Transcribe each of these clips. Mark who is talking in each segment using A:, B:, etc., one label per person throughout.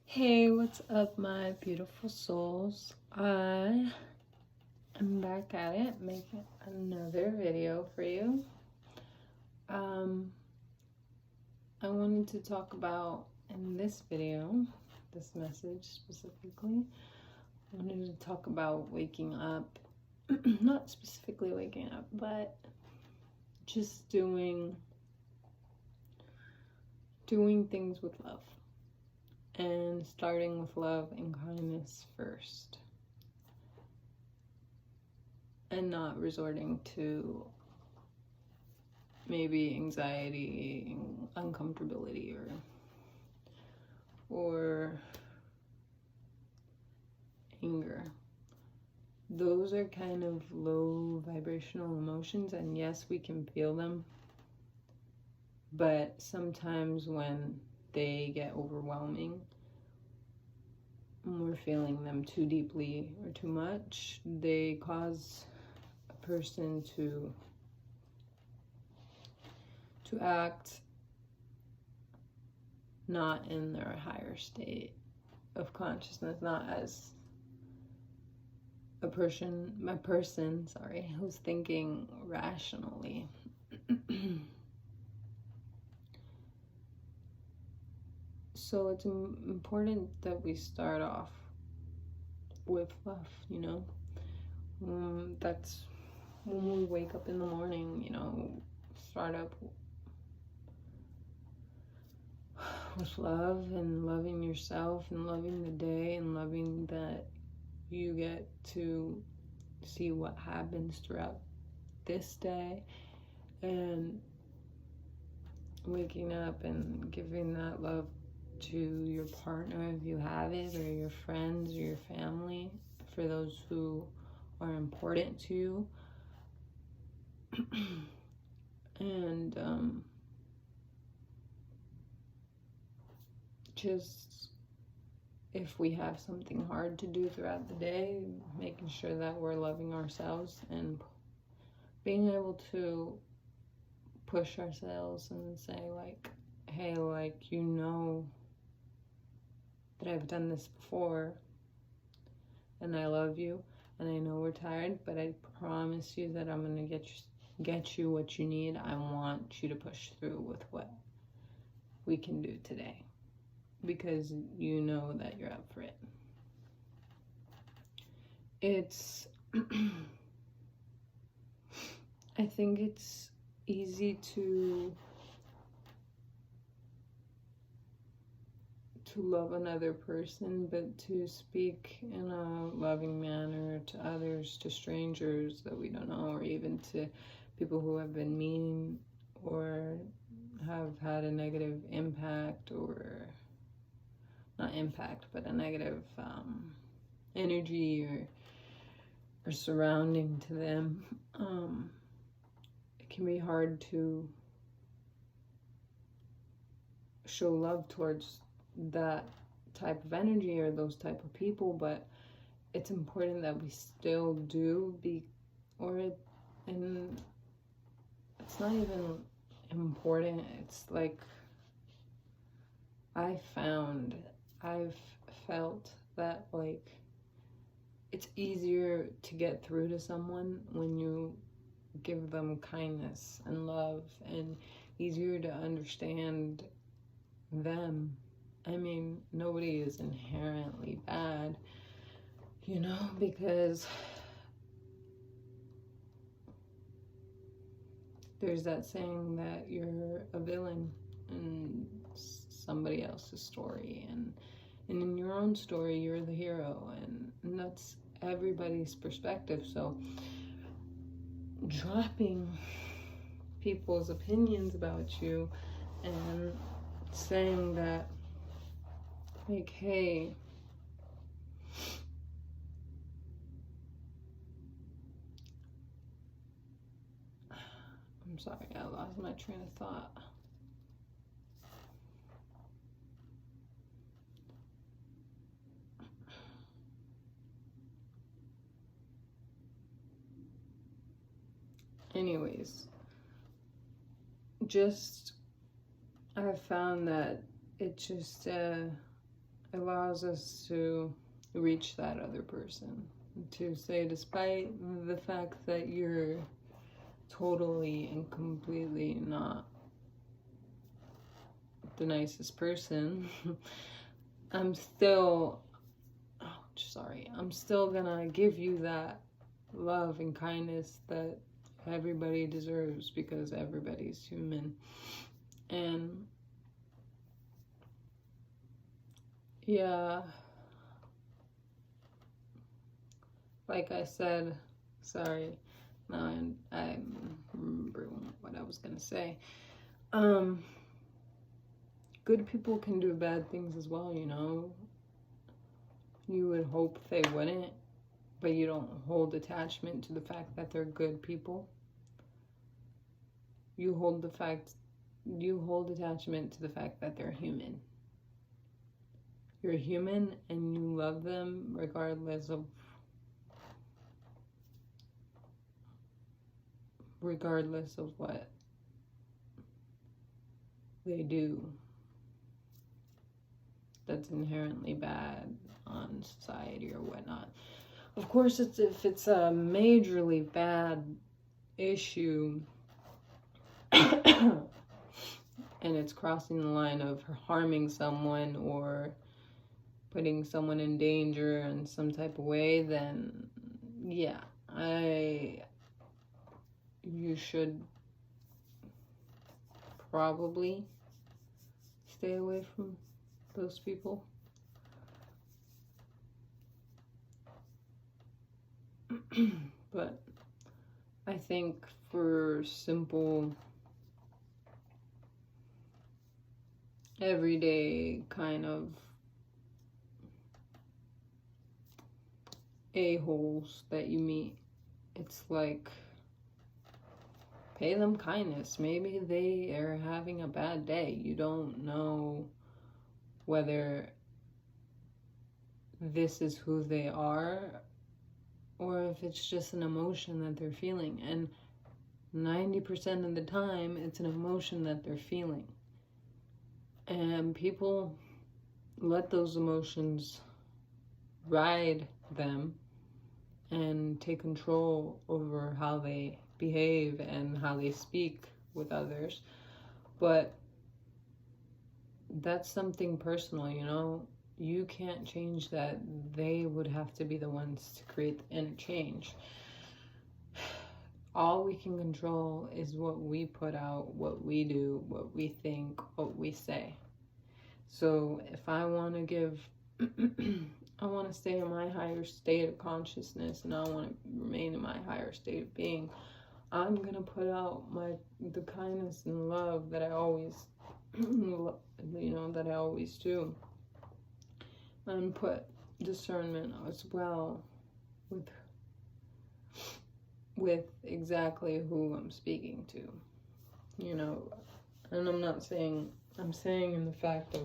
A: Hey, what's up, my beautiful souls? I am back at it, making another video for you. I wanted to talk about in this video, this message specifically, I wanted to talk about waking up, not specifically waking up, but just doing things with love. And starting with love and kindness first. And not resorting to maybe anxiety, uncomfortability, or anger. Those are kind of low vibrational emotions, and yes, we can feel them. But sometimes when they get overwhelming, we're feeling them too deeply or too much, they cause a person to act not in their higher state of consciousness, not as a person who's thinking rationally. So it's important that we start off with love, that's when we wake up in the morning, start up with love and loving yourself and loving the day and loving that you get to see what happens throughout this day, and waking up and giving that love to your partner if you have it, or your friends or your family, for those who are important to you. And just if we have something hard to do throughout the day, making sure that we're loving ourselves and being able to push ourselves and say, like, hey, like, that I've done this before and I love you, and I know we're tired, but I promise you that I'm gonna get you what you need. I want you to push through with what we can do today, because you know that you're up for it. It's I think it's easy to love another person, but to speak in a loving manner to others, to strangers that we don't know, or even to people who have been mean or have had a negative impact, or not impact, but a negative energy or surrounding to them. It can be hard to show love towards that type of energy or those type of people, but it's important that we still do and it's not even important. It's like I've felt that, like, it's easier to get through to someone when you give them kindness and love, and easier to understand them. I mean, nobody is inherently bad, because there's that saying that you're a villain in somebody else's story, and in your own story you're the hero, and that's everybody's perspective. So dropping people's opinions about you and saying that, like, hey, I'm sorry, I lost my train of thought. Anyways, just I've found that it just allows us to reach that other person. To say, despite the fact that you're totally and completely not the nicest person, I'm still gonna give you that love and kindness that everybody deserves, because everybody's human. And yeah, like I said, sorry, now I'm remembering what I was gonna say. Good people can do bad things as well, you know. You would hope they wouldn't, but you don't hold attachment to the fact that they're good people. You hold attachment to the fact that they're human. You're human and you love them regardless of what they do that's inherently bad on society or whatnot. Of course, if it's a majorly bad issue and it's crossing the line of harming someone or putting someone in danger in some type of way, then yeah, you should probably stay away from those people. But I think for simple, everyday kind of a-holes that you meet, it's like, pay them kindness. Maybe they are having a bad day. You don't know whether this is who they are or if it's just an emotion that they're feeling. And 90% of the time, it's an emotion that they're feeling. And people let those emotions ride them and take control over how they behave and how they speak with others. But that's something personal, you know. You can't change that. They would have to be the ones to create the inner change. All we can control is what we put out, what we do, what we think, what we say. So if I want to give I want to stay in my higher state of consciousness and I want to remain in my higher state of being, I'm going to put out the kindness and love that I always that I always do, and put discernment as well with exactly who I'm speaking to, you know. And I'm saying in the fact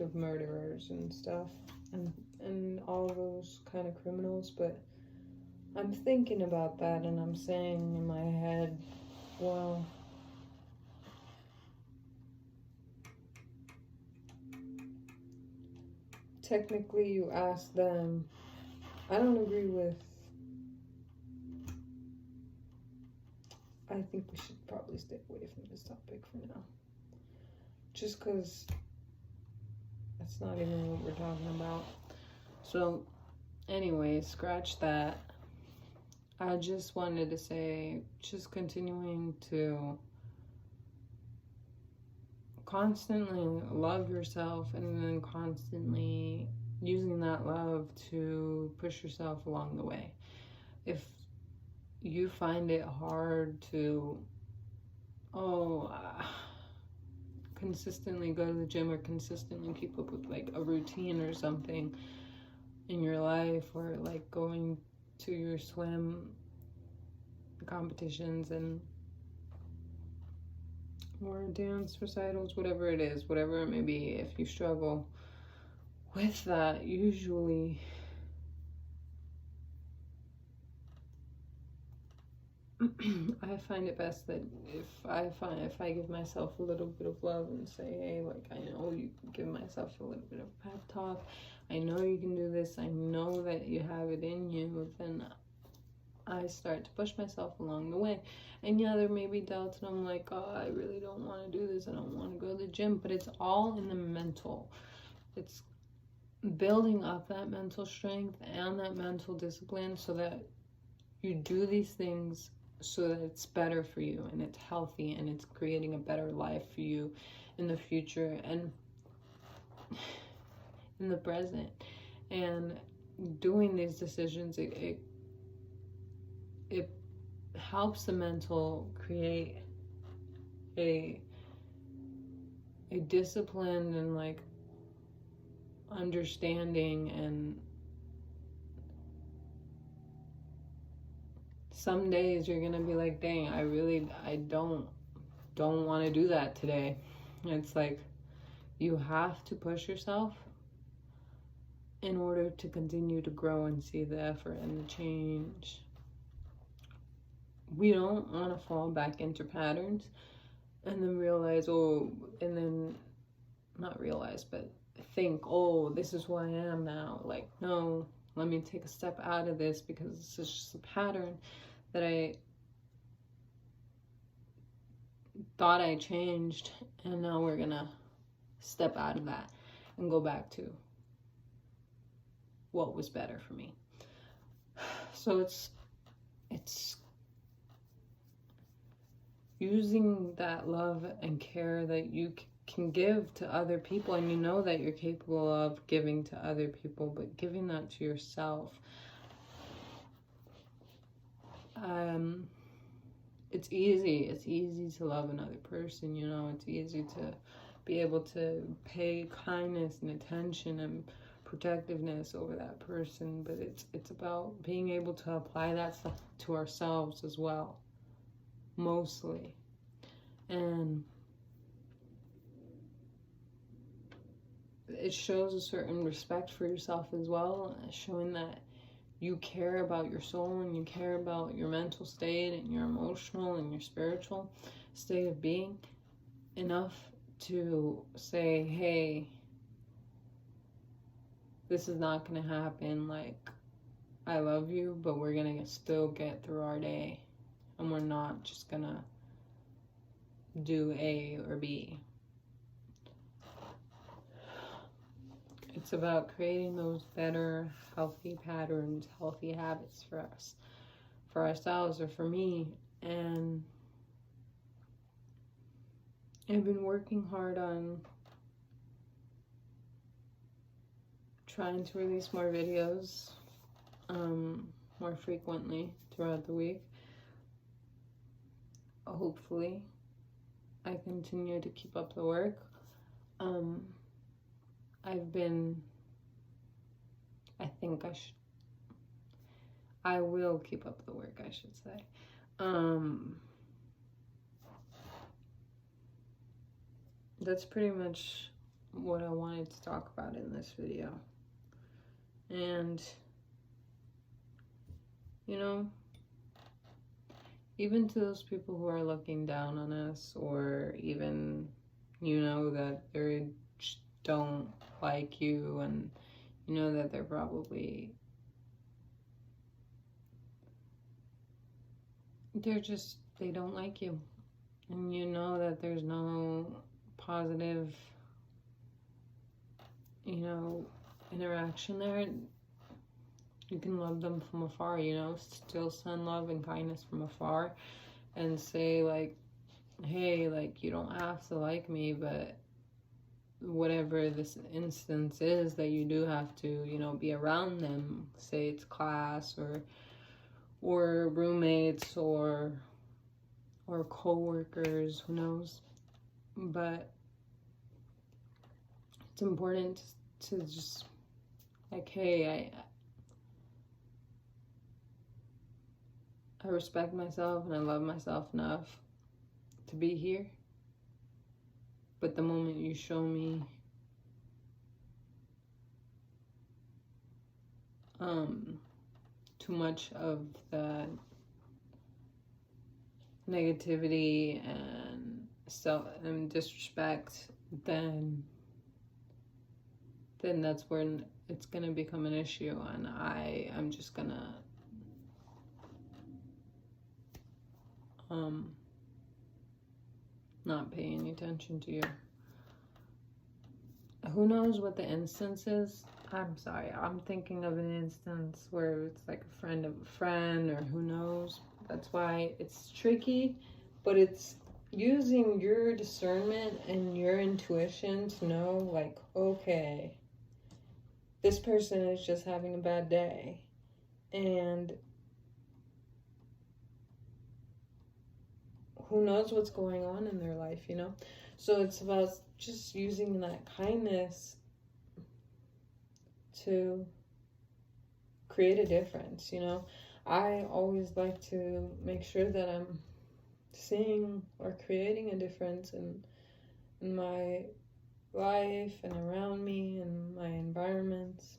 A: of murderers and stuff, and all those kind of criminals. But I'm thinking about that and I'm saying in my head, well, technically you ask them. I don't agree with, I think we should probably stay away from this topic for now, just because that's not even what we're talking about. So anyway, scratch that. I just wanted to say, just continuing to constantly love yourself and then constantly using that love to push yourself along the way. If you find it hard to consistently go to the gym or consistently keep up with like a routine or something in your life, or like going to your swim competitions or dance recitals, whatever it is, whatever it may be, if you struggle with that, usually I find it best that if I give myself a little bit of love and say, hey, like, I know you give myself a little bit of pep talk, I know you can do this, I know that you have it in you, then I start to push myself along the way. And yeah, there may be doubts, and I'm like, oh, I really don't want to do this, I don't want to go to the gym, but it's all in the mental. It's building up that mental strength and that mental discipline so that you do these things so that it's better for you and it's healthy and it's creating a better life for you in the future and in the present. And doing these decisions, it helps the mental create a discipline and like understanding. And some days you're gonna be like, dang, I don't want to do that today. It's like you have to push yourself in order to continue to grow and see the effort and the change. We don't want to fall back into patterns and then realize, and then not realize, but think, this is who I am now. Like, no, let me take a step out of this because this is just a pattern that I thought I changed, and now we're gonna step out of that and go back to what was better for me. So it's using that love and care that you can give to other people, and you know that you're capable of giving to other people, but giving that to yourself. It's easy to love another person, you know, it's easy to be able to pay kindness and attention and protectiveness over that person, but it's about being able to apply that stuff to ourselves as well, mostly. And it shows a certain respect for yourself as well, showing that you care about your soul and you care about your mental state and your emotional and your spiritual state of being enough to say, hey, this is not going to happen. Like, I love you, but we're going to still get through our day, and we're not just going to do A or B. It's about creating those better, healthy patterns, healthy habits for us, for ourselves, or for me. And I've been working hard on trying to release more videos more frequently throughout the week. Hopefully, I continue to keep up the work. I will keep up the work, I should say. That's pretty much what I wanted to talk about in this video. And, you know, even to those people who are looking down on us, or even, you know, that they don't like you, and you know that they're probably, they don't like you, and you know that there's no positive, you know, interaction there. You can love them from afar, you know, still send love and kindness from afar and say, like, hey, like, you don't have to like me, but whatever this instance is that you do have to, you know, be around them, say it's class or roommates or co-workers, who knows, but it's important to just, like, hey, I respect myself and I love myself enough to be here. But the moment you show me too much of the negativity and and disrespect, then that's when it's gonna become an issue, and I'm just gonna not pay any attention to you. Who knows what the instance is? I'm sorry, I'm thinking of an instance where it's like a friend of a friend, or who knows. That's why it's tricky, but it's using your discernment and your intuition to know, like, okay, this person is just having a bad day, and who knows what's going on in their life, you know? So it's about just using that kindness to create a difference, you know? I always like to make sure that I'm seeing or creating a difference in my life and around me and my environments.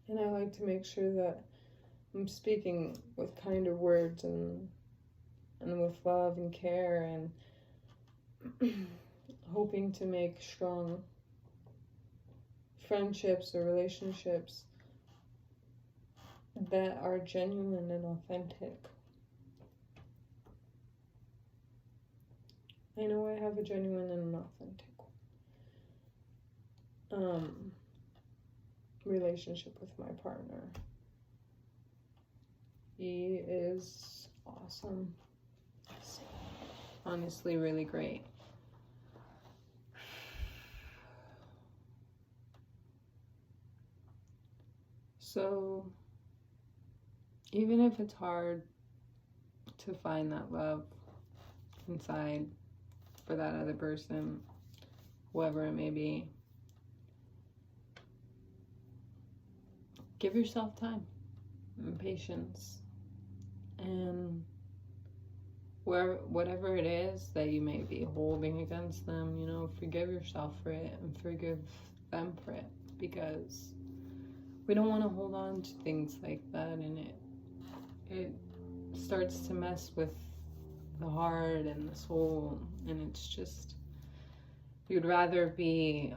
A: And I like to make sure that I'm speaking with kinder words and with love and care, and hoping to make strong friendships or relationships that are genuine and authentic. I know I have a genuine and an authentic relationship with my partner. He is awesome. Honestly, really great. So, even if it's hard to find that love inside for that other person, whoever it may be, give yourself time and patience, and whatever it is that you may be holding against them, you know, forgive yourself for it and forgive them for it, because we don't want to hold on to things like that, and it starts to mess with the heart and the soul, and it's just, you'd rather be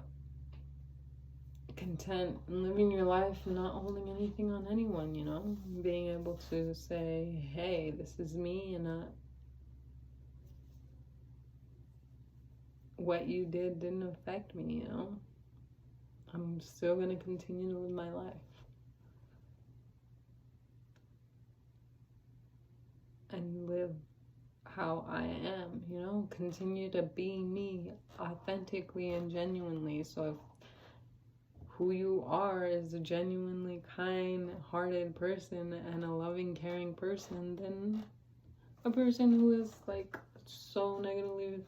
A: content and living your life and not holding anything on anyone, you know, being able to say, hey, this is me, and not what you did didn't affect me, you know. I'm still going to continue to live my life. And live how I am, you know, continue to be me authentically and genuinely. So if who you are is a genuinely kind-hearted person and a loving, caring person, then a person who is like so negatively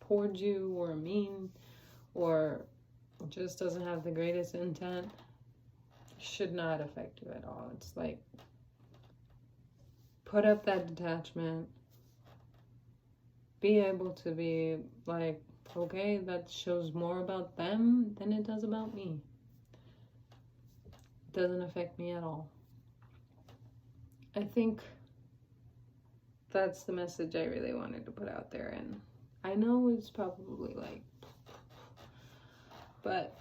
A: towards you or mean or just doesn't have the greatest intent should not affect you at all. It's like, put up that detachment, be able to be like, okay, that shows more about them than it does about me. It doesn't affect me at all. I think that's the message I really wanted to put out there, and I know it's probably like, but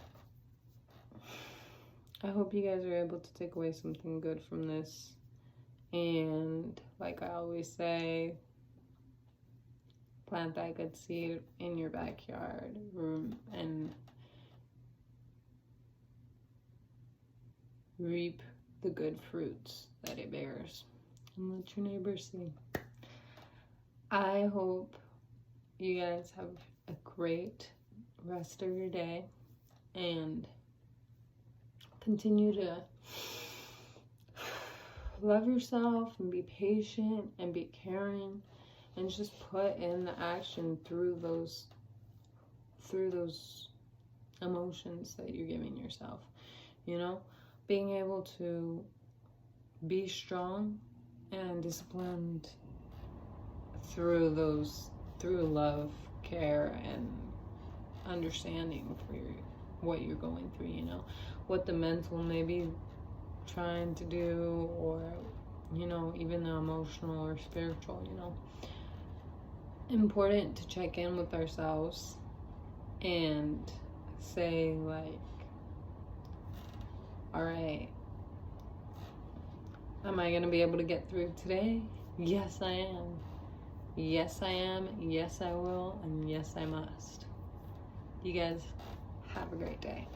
A: I hope you guys are able to take away something good from this. And like I always say, plant that good seed in your backyard and reap the good fruits that it bears, and let your neighbors see. I hope you guys have a great rest of your day and continue to love yourself and be patient and be caring, and just put in the action through those emotions that you're giving yourself, you know, being able to be strong and disciplined through love, care, and understanding for what you're going through, you know, what the mental may be trying to do, or you know, even the emotional or spiritual, you know. Important to check in with ourselves and say, like, all right, am I going to be able to get through today? Yes, I am. Yes, I am. Yes, I will. And yes, I must. You guys have a great day.